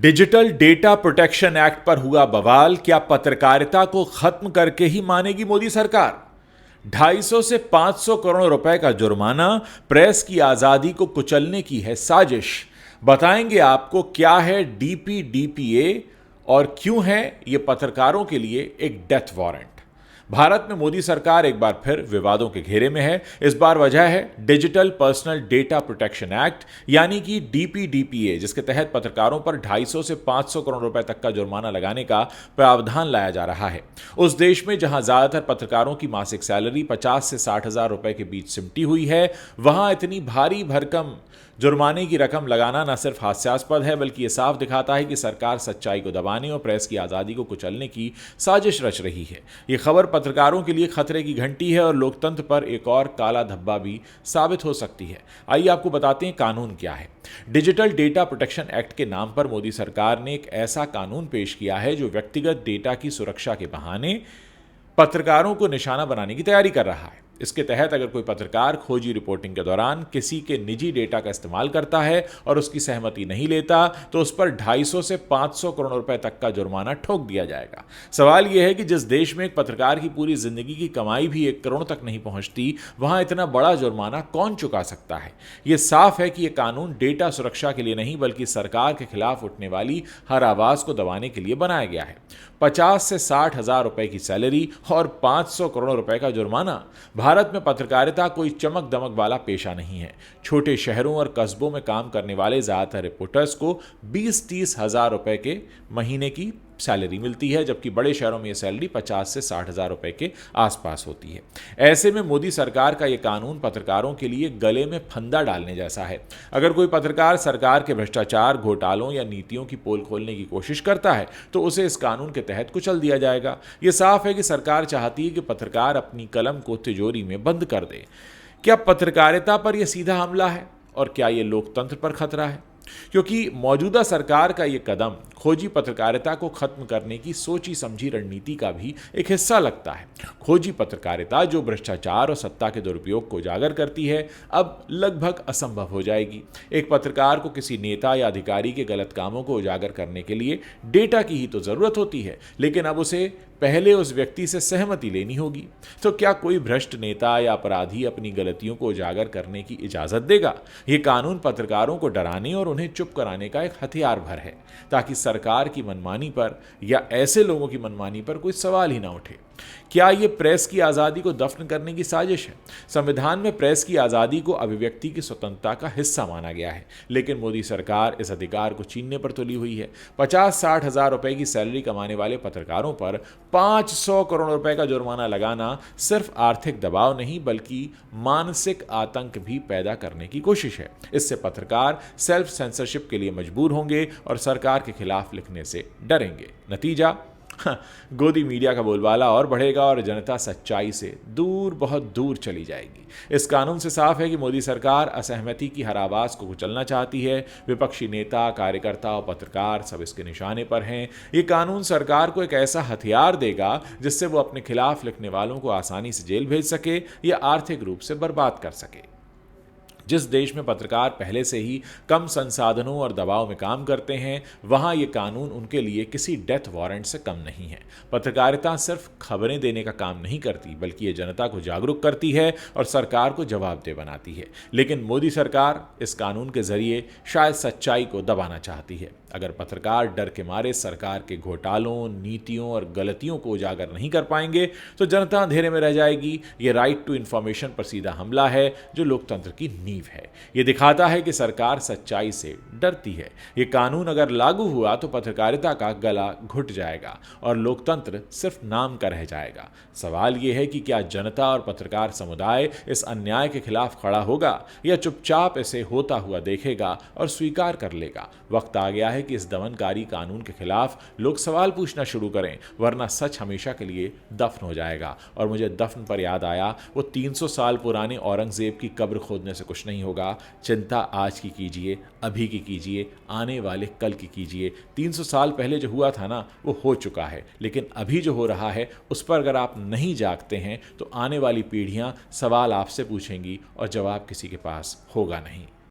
Digital data protection act पर हुआ बवाल। क्या पत्रकारिता को खत्म करके ही मानेगी मोदी सरकार? 250 से 500 करोड़ रुपए का जुर्माना, प्रेस की आजादी को कुचलने की है साजिश। बताएंगे आपको क्या है डीपीडीपीए और क्यों है यह पत्रकारों के लिए एक डेथ वारंट। भारत में मोदी सरकार एक बार फिर विवादों के घेरे में है। इस बार वजह है digital personal data protection act यानी कि डीपीडीपीए, जिसके तहत पत्रकारों पर 250 से 500 करोड़ रुपए तक का जुर्माना लगाने का प्रावधान लाया जा रहा है। उस देश में जहां ज्यादातर पत्रकारों की मासिक सैलरी 50 से 60 हजार रुपए के बीच सिमटी हुई है, वहां इतनी भारी भरकम जुर्माने की रकम लगाना न सिर्फ हास्यास्पद है, बल्कि यह साफ दिखाता है कि सरकार सच्चाई को दबाने और प्रेस की आज़ादी को कुचलने की साजिश रच रही है। यह खबर पत्रकारों के लिए खतरे की घंटी है और लोकतंत्र पर एक और काला धब्बा भी साबित हो सकती है। आइए आपको बताते हैं कानून क्या है। डिजिटल डेटा प्रोटेक्शन एक्ट के नाम पर मोदी सरकार ने एक ऐसा कानून पेश किया है जो व्यक्तिगत डेटा की सुरक्षा के बहाने पत्रकारों को निशाना बनाने की तैयारी कर रहा है। इसके तहत अगर कोई पत्रकार खोजी रिपोर्टिंग के दौरान किसी के निजी डेटा का इस्तेमाल करता है और उसकी सहमति नहीं लेता, तो उस पर 250 से 500 करोड़ रुपए तक का जुर्माना ठोक दिया जाएगा। सवाल यह है कि जिस देश में एक पत्रकार की पूरी जिंदगी की कमाई भी 1 करोड़ तक नहीं पहुंचती, वहां इतना बड़ा जुर्माना कौन चुका सकता है। यह साफ है कि यह कानून डेटा सुरक्षा के लिए नहीं, बल्कि सरकार के खिलाफ उठने वाली हर आवाज को दबाने के लिए बनाया गया है। 50 से 60 हजार रुपए की सैलरी और 500 करोड़ रुपए का जुर्माना। भारत में पत्रकारिता कोई चमक दमक वाला पेशा नहीं है। छोटे शहरों और कस्बों में काम करने वाले ज्यादातर रिपोर्टर्स को 20-30 हजार रुपए के महीने की सैलरी मिलती है, जबकि बड़े शहरों में यह सैलरी 50 से 60 हजार रुपए के आसपास होती है। ऐसे में मोदी सरकार का यह कानून पत्रकारों के लिए गले में फंदा डालने जैसा है। अगर कोई पत्रकार सरकार के भ्रष्टाचार, घोटालों या नीतियों की पोल खोलने की कोशिश करता है, तो उसे इस कानून के तहत कुचल दिया जाएगा। यह साफ है कि सरकार चाहती है कि पत्रकार अपनी कलम को तिजोरी में बंद कर दे। क्या पत्रकारिता पर यह सीधा हमला है और क्या यह लोकतंत्र पर खतरा है? क्योंकि मौजूदा सरकार का यह कदम खोजी पत्रकारिता को खत्म करने की सोची समझी रणनीति का भी एक हिस्सा लगता है। खोजी पत्रकारिता जो भ्रष्टाचार और सत्ता के दुरुपयोग को उजागर करती है, अब लगभग असंभव हो जाएगी। एक पत्रकार को किसी नेता या अधिकारी के गलत कामों को उजागर करने के लिए डेटा की ही तो जरूरत होती है, लेकिन अब उसे पहले उस व्यक्ति से सहमति लेनी होगी। तो क्या कोई भ्रष्ट नेता या अपराधी अपनी गलतियों को उजागर करने की इजाजत देगा? यह कानून पत्रकारों को डराने और उन्हें चुप कराने का एक हथियार भर है, ताकि सरकार की मनमानी पर या ऐसे लोगों की मनमानी पर कोई सवाल ही ना उठे। क्या यह प्रेस की आजादी को दफन करने की साजिश है? संविधान में प्रेस की आजादी को अभिव्यक्ति की स्वतंत्रता का हिस्सा माना गया है, लेकिन मोदी सरकार इस अधिकार को छीनने पर तुली हुई है। 50-60 हजार रुपए की सैलरी कमाने वाले पत्रकारों पर 500 करोड़ रुपए का जुर्माना लगाना सिर्फ आर्थिक दबाव नहीं, बल्कि मानसिक आतंक भी पैदा करने की कोशिश है। इससे पत्रकार सेल्फ सेंसरशिप के लिए मजबूर होंगे और सरकार के खिलाफ लिखने से डरेंगे। नतीजा, गोदी मीडिया का बोलबाला और बढ़ेगा और जनता सच्चाई से दूर, बहुत दूर चली जाएगी। इस कानून से साफ है कि मोदी सरकार असहमति की हर आवाज को कुचलना चाहती है। विपक्षी नेता, कार्यकर्ता और पत्रकार सब इसके निशाने पर हैं। ये कानून सरकार को एक ऐसा हथियार देगा जिससे वो अपने खिलाफ लिखने वालों को आसानी से जेल भेज सके या आर्थिक रूप से बर्बाद कर सके। जिस देश में पत्रकार पहले से ही कम संसाधनों और दबाव में काम करते हैं, वहां यह कानून उनके लिए किसी डेथ वारंट से कम नहीं है। पत्रकारिता सिर्फ खबरें देने का काम नहीं करती, बल्कि ये जनता को जागरूक करती है और सरकार को जवाबदेह बनाती है। लेकिन मोदी सरकार इस कानून के जरिए शायद सच्चाई को दबाना चाहती है। अगर पत्रकार डर के मारे सरकार के घोटालों, नीतियों और गलतियों को उजागर नहीं कर पाएंगे, तो जनता अंधेरे में रह जाएगी। ये राइट टू इंफॉर्मेशन पर सीधा हमला है जो लोकतंत्र की नींव है। ये दिखाता है कि सरकार सच्चाई से डरती है। ये कानून अगर लागू हुआ तो पत्रकारिता का गला घुट जाएगा और लोकतंत्र सिर्फ नाम का रह जाएगा। सवाल ये है कि क्या जनता और पत्रकार समुदाय इस अन्याय के खिलाफ खड़ा होगा या चुपचाप इसे होता हुआ देखेगा और स्वीकार कर लेगा। वक्त आ गया है कि इस दमनकारी कानून के खिलाफ लोग सवाल पूछना शुरू करें, वरना सच हमेशा के लिए दफन हो जाएगा। और मुझे दफन पर याद आया, वो 300 साल पुराने औरंगजेब की कब्र खोदने से कुछ नहीं होगा। चिंता आज की कीजिए, अभी की कीजिए, आने वाले कल की कीजिए। 300 साल पहले जो हुआ था ना, वो हो चुका है, लेकिन अभी जो हो रहा है उस पर अगर आप नहीं जागते हैं तो आने वाली पीढ़ियां सवाल आपसे पूछेंगी और जवाब किसी के पास होगा नहीं।